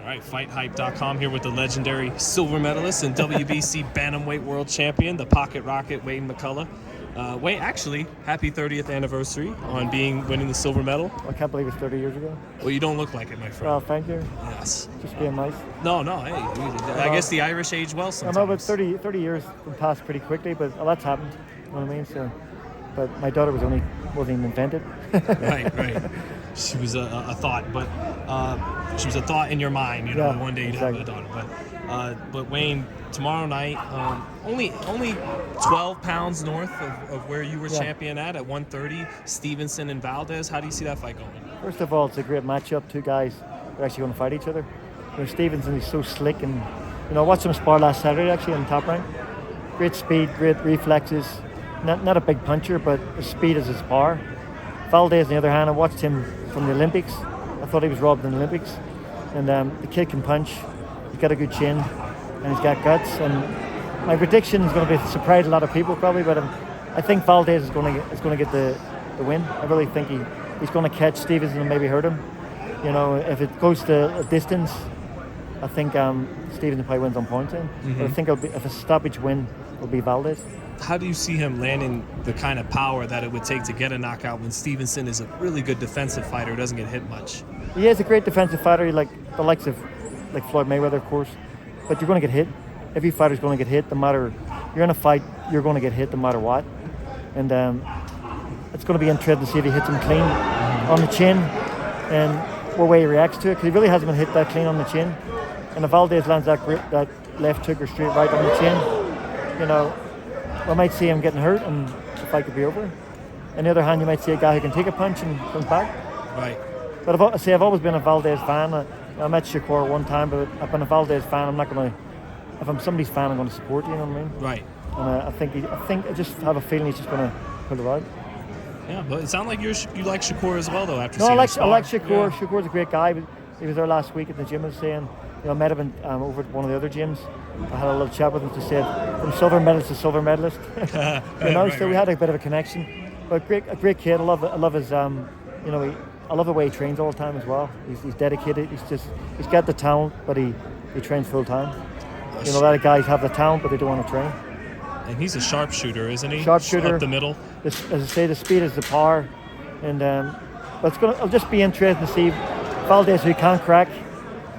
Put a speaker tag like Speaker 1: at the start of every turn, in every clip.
Speaker 1: All right, FightHype.com here with the legendary silver medalist and WBC bantamweight world champion, the Pocket Rocket, Wayne McCullough. Wayne, actually, happy 30th anniversary on winning the silver medal.
Speaker 2: I can't believe it's 30 years ago.
Speaker 1: Well, you don't look like it, my friend.
Speaker 2: Well, thank you.
Speaker 1: Yes.
Speaker 2: Just being nice.
Speaker 1: No, hey, I guess the Irish age well sometimes.
Speaker 2: I know, but 30 years have passed pretty quickly, but a lot's happened. You know what I mean? So, but my daughter wasn't even invented.
Speaker 1: Right. She was a thought, but she was a thought in your mind. You know,
Speaker 2: yeah,
Speaker 1: one day you'd
Speaker 2: exactly.
Speaker 1: have a daughter. But Wayne, tomorrow night, only 12 pounds north of where you were champion at 130, Stevenson and Valdez. How do you see that fight going?
Speaker 2: First of all, it's a great matchup. Two guys are actually going to fight each other. You know, Stevenson is so slick, and I watched him spar last Saturday actually in Top Rank. Great speed, great reflexes. Not a big puncher, but the speed is his power. Valdez, on the other hand, I watched him from the Olympics. I thought he was robbed in the Olympics. And the kid can punch. He's got a good chin, and he's got guts. And my prediction is going to be surprise a lot of people probably, but I think Valdez is going to get the win. I really think he's going to catch Stevenson and maybe hurt him. You know, if it goes to a distance, I think Stevenson probably wins on points. But I think if a stoppage win, it'll be Valdez.
Speaker 1: How do you see him landing the kind of power that it would take to get a knockout when Stevenson is a really good defensive fighter who doesn't get hit much?
Speaker 2: He is a great defensive fighter, like the likes of Floyd Mayweather, of course. But you're going to get hit. Every fighter's going to get hit. No matter you're in a fight, you're going to get hit no matter what. And it's going to be interesting to see if he hits him clean on the chin and what way he reacts to it, because he really hasn't been hit that clean on the chin. And if Valdez lands that left hook or straight right on the chin, you know, I might see him getting hurt and the fight could be over. On the other hand, you might see a guy who can take a punch and comes back.
Speaker 1: Right.
Speaker 2: But I've always been a Valdez fan. I met Shakur one time, but I've been a Valdez fan. I'm not going to. If I'm somebody's fan, I'm going to support you. You know what I mean?
Speaker 1: Right.
Speaker 2: And I just have a feeling he's just going to pull it out.
Speaker 1: Yeah, but it sounds like you like Shakur as well, though. After
Speaker 2: no,
Speaker 1: seeing
Speaker 2: I like Shakur.
Speaker 1: Yeah.
Speaker 2: Shakur's a great guy. He was there last week at the gym. I was saying, I met him over at one of the other gyms. I had a little chat with him to say from silver medalist to silver medalist. We had a bit of a connection. But a great kid. I love his I love the way he trains all the time as well. He's dedicated. He's got the talent, but he trains full time. You know, a lot of guys have the talent, but they don't want to train.
Speaker 1: And he's a sharpshooter, isn't he?
Speaker 2: Sharpshooter.
Speaker 1: Up the middle.
Speaker 2: As I say, the speed is the power. And but it'll just be interesting to see Valdez, who can't crack,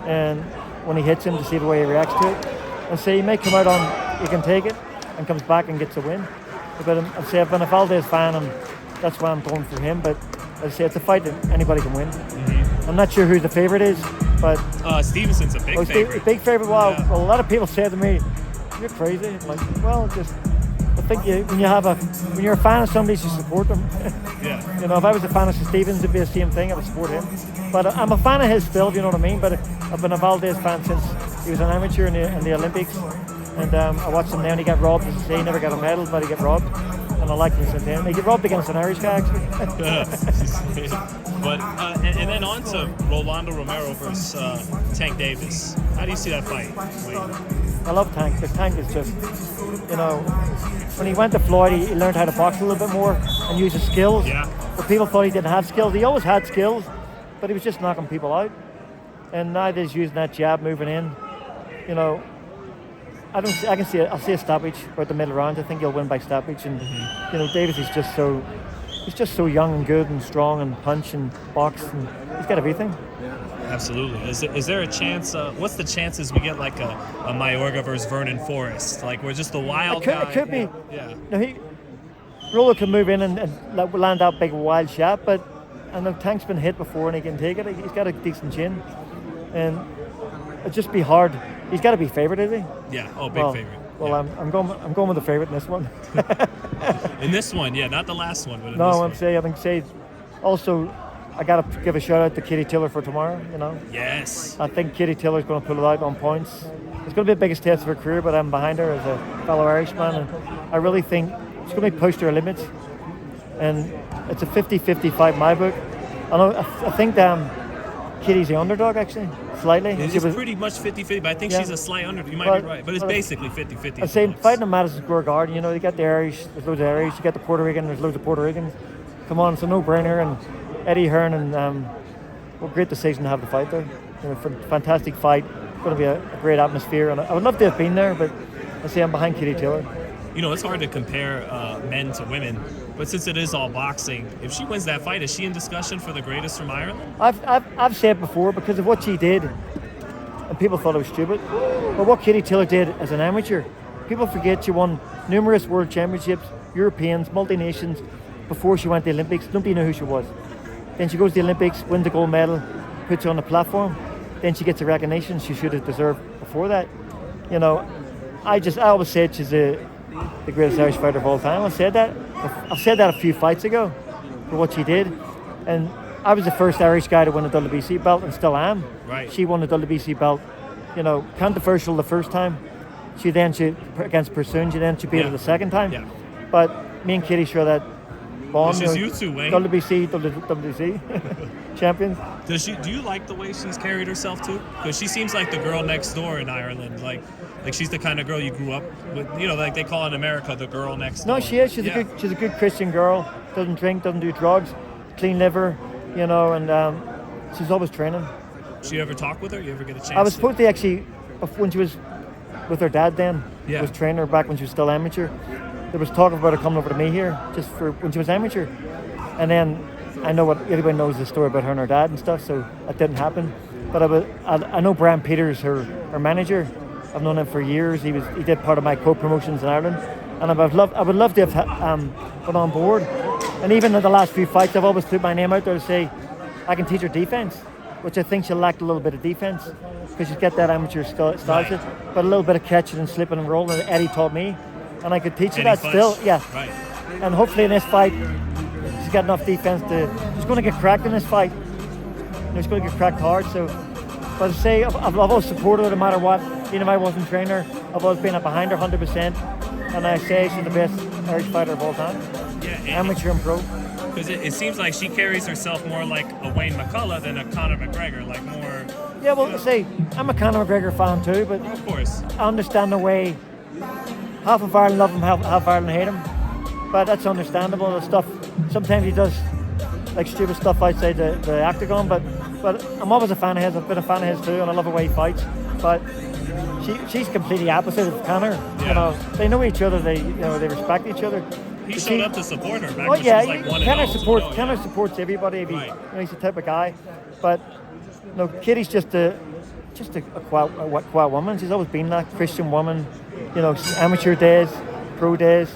Speaker 2: and when he hits him, to see the way he reacts to it. And say he may come out on, he can take it, and comes back and gets a win. But I'd say I've been a Valdez fan, and that's why I'm going for him. But I'd say it's a fight that anybody can win. I'm not sure who the favorite is, but
Speaker 1: Stevenson's a big favorite.
Speaker 2: Big favorite. Well, a lot of people say to me, "You're crazy." I'm like, well, I think when you're a fan of somebody, you support them.
Speaker 1: Yeah.
Speaker 2: You know, if I was a fan of Stevens, it'd be the same thing. I would support him. But I'm a fan of his still. You know what I mean? But I've been a Valdez fan since he was an amateur in the Olympics, and I watched him then. He got robbed. As I say, he never got a medal, but he got robbed. And I liked him since then. He got robbed against an Irish guy, actually.
Speaker 1: But and then on to Rolando Romero versus Tank Davis. How do you see that fight, Wayne?
Speaker 2: I love Tank, because Tank is just, when he went to Floyd, he learned how to box a little bit more and use his skills.
Speaker 1: Yeah.
Speaker 2: But people thought he didn't have skills. He always had skills, but he was just knocking people out. And now he's using that jab, moving in. I'll see a stoppage about the middle round. I think he'll win by stoppage. And Davis is just so young and good and strong and punch and box, and he's got everything.
Speaker 1: Absolutely. Is there a chance? What's the chances we get like a Mayorga versus Vernon Forrest? Like we're just the wild guy.
Speaker 2: It could be.
Speaker 1: Yeah.
Speaker 2: Roller can move in and land that big wild shot, but I know Tank's been hit before and he can take it. He's got a decent chin, and it'd just be hard. He's got to be favourite, is he?
Speaker 1: Yeah. Oh, big favorite.
Speaker 2: Well, yeah. I'm going with the favourite in this one.
Speaker 1: In this one, yeah, not the last one, but in
Speaker 2: no,
Speaker 1: this one.
Speaker 2: I think also, I got to give a shout out to Katie Tiller for tomorrow.
Speaker 1: Yes.
Speaker 2: I think Katie Tiller's going to pull it out on points. It's going to be the biggest test of her career, but I'm behind her as a fellow Irishman, and I really think she's going to be pushed to her limits. And it's a 50-50 fight in my book. I think Katie's the underdog, actually, slightly.
Speaker 1: It's pretty much 50-50, but I think she's a slight underdog. You might be right, but it's basically 50-50.
Speaker 2: I'm saying fighting in Madison Square Garden, you got the Irish, there's loads of Irish, you got the Puerto Rican, there's loads of Puerto Ricans. Come on, it's a no-brainer, and Eddie Hearn and what great decision to have the fight there. Fantastic fight. Going to be a great atmosphere, and I would love to have been there, but I say I'm behind Katie Taylor.
Speaker 1: It's hard to compare men to women, but since it is all boxing, if she wins that fight, is she in discussion for the greatest from Ireland?
Speaker 2: I've said before, because of what she did, and people thought it was stupid, but what Katie Taylor did as an amateur, people forget she won numerous world championships, Europeans, multi-nations, before she went to the Olympics. Nobody knew who she was. Then she goes to the Olympics, wins the gold medal, puts her on the platform. Then she gets the recognition she should have deserved before that. I always said she's the greatest Irish fighter of all time. I've said that a few fights ago for what she did. And I was the first Irish guy to win a WBC belt, and still am.
Speaker 1: Right.
Speaker 2: She won the WBC belt, controversial the first time. She against Pursoon, she beat her the second time.
Speaker 1: Yeah.
Speaker 2: But me and Katie share that bond.
Speaker 1: It's just you two, Wayne.
Speaker 2: WBC champions.
Speaker 1: Do you like the way she's carried herself too? Because she seems like the girl next door in Ireland. Like she's the kind of girl you grew up with. Like they call in America the girl next door.
Speaker 2: No, she is. She's a good Christian girl. Doesn't drink, doesn't do drugs, clean liver. And she's always training.
Speaker 1: She ever talk with her? You ever get a chance?
Speaker 2: I was supposed to actually, when she was with her dad then, was training her back when she was still amateur. There was talk about her coming over to me here just for when she was amateur. And then I know everybody knows the story about her and her dad and stuff, so that didn't happen. But I know Brian Peters, her manager. I've known him for years. He did part of my co-promotions in Ireland, and I would love to have been on board. And even in the last few fights, I've always put my name out there to say I can teach her defense, which I think she lacked a little bit of defense because she's got that amateur style, but a little bit of catching and slipping and rolling. Eddie taught me, and I could teach her that still. Yeah.
Speaker 1: Right.
Speaker 2: And hopefully in this fight, she's got enough defense she's going to get cracked in this fight. She's going to get cracked hard. So, but I say I've always supported her no matter what. Even if I wasn't training her, I've always been behind her 100%. And I say she's the best Irish fighter of all time.
Speaker 1: Yeah.
Speaker 2: Amateur and pro.
Speaker 1: Because it seems like she carries herself more like a Wayne Mccullough than a Conor McGregor, like more.
Speaker 2: Yeah, well, say I'm a Conor McGregor fan too, but
Speaker 1: of course
Speaker 2: I understand the way. Half of Ireland love him, half of Ireland hate him. But that's understandable. The stuff sometimes he does like stupid stuff outside the octagon. But I'm always a fan of his. I've been a fan of his too, and I love the way he fights. But she's completely opposite of Conor.
Speaker 1: Yeah.
Speaker 2: They know each other. They respect each other.
Speaker 1: He showed up to support her back when she was like 1-0.
Speaker 2: Conor supports everybody.
Speaker 1: Right.
Speaker 2: He's the type of guy. But Kitty's just a quiet woman. She's always been that Christian woman. Amateur days, pro days,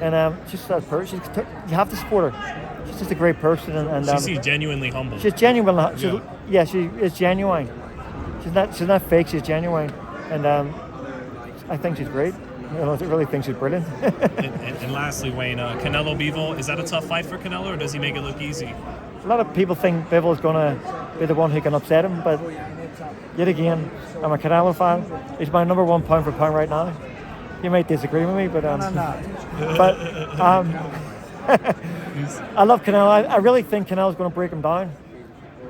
Speaker 2: and she's just that person. You have to support her. She's just a great person, and
Speaker 1: she seems genuinely humble.
Speaker 2: She's genuine. She is genuine. She's not fake. She's genuine, and I think she's great. I really think she's brilliant.
Speaker 1: and lastly, Wayne, Canelo Bivol, is that a tough fight for Canelo, or does he make it look easy?
Speaker 2: A lot of people think Bivol is going to be the one who can upset him, but yet again, I'm a Canelo fan. He's my number one pound for pound right now. You might disagree with me, but I love Canelo. I really think Canelo's going to break him down.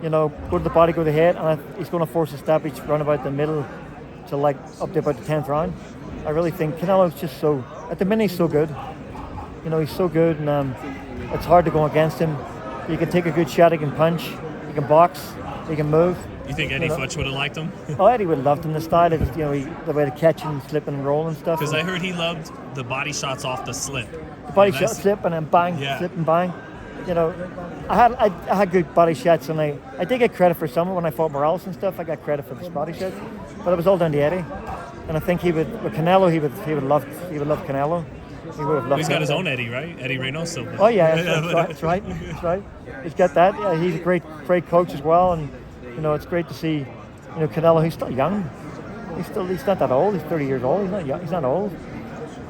Speaker 2: Go to the body, go to the head, and he's going to force a stoppage round about the middle to up to about the 10th round. I really think Canelo's just at the minute he's so good. He's so good, and it's hard to go against him. You can take a good shot, he can punch, he can box, he can move.
Speaker 1: You think Eddie Futch would have liked him?
Speaker 2: Eddie would have loved him. The style of the way to catch and slip and roll and stuff.
Speaker 1: Because I heard he loved the body shots off the slip.
Speaker 2: The body shot, slip, and then bang, slip and bang. I had good body shots, and I did get credit for some when I fought Morales and stuff. I got credit for the body shots, but it was all down to Eddie. And I think with Canelo, he would love Canelo. He would have loved.
Speaker 1: He's got his own Eddie, right? Eddie Reynoso.
Speaker 2: Oh yeah, that's right. He's got that. Yeah, he's a great coach as well, and it's great to see. Canelo. He's still young. He's not that old. He's 30 years old. He's not young. He's not old.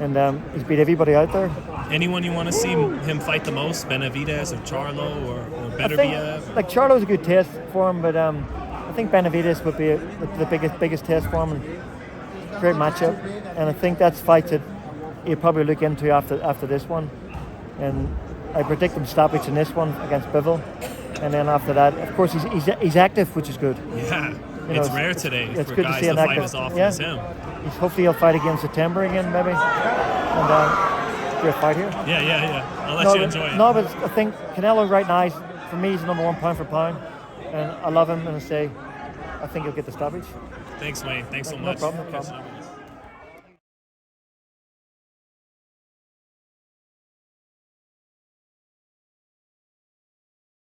Speaker 2: And he's beat everybody out there.
Speaker 1: Anyone you want to see him fight the most? Benavidez or Charlo or Beterbiev?
Speaker 2: Like Charlo's a good test for him, but I think Benavidez would be the biggest test for him. And great matchup, and I think that's fights that he'll probably look into after this one. And I predict him stoppage in this one against Bivol, and then after that, of course, he's active, which is good.
Speaker 1: Yeah, it's rare today
Speaker 2: it's
Speaker 1: for
Speaker 2: good
Speaker 1: guys
Speaker 2: to see
Speaker 1: to
Speaker 2: an
Speaker 1: fight
Speaker 2: active,
Speaker 1: as often as him.
Speaker 2: Hopefully he'll fight again in September again, maybe. And great fight here.
Speaker 1: Yeah. I'll let you enjoy it.
Speaker 2: No, but I think Canelo right now, for me, he's the number one pound for pound, and I love him. And I say, I think he'll get the stoppage.
Speaker 1: Thanks, Wayne. Thanks so
Speaker 2: No
Speaker 1: much.
Speaker 2: problem, no problem.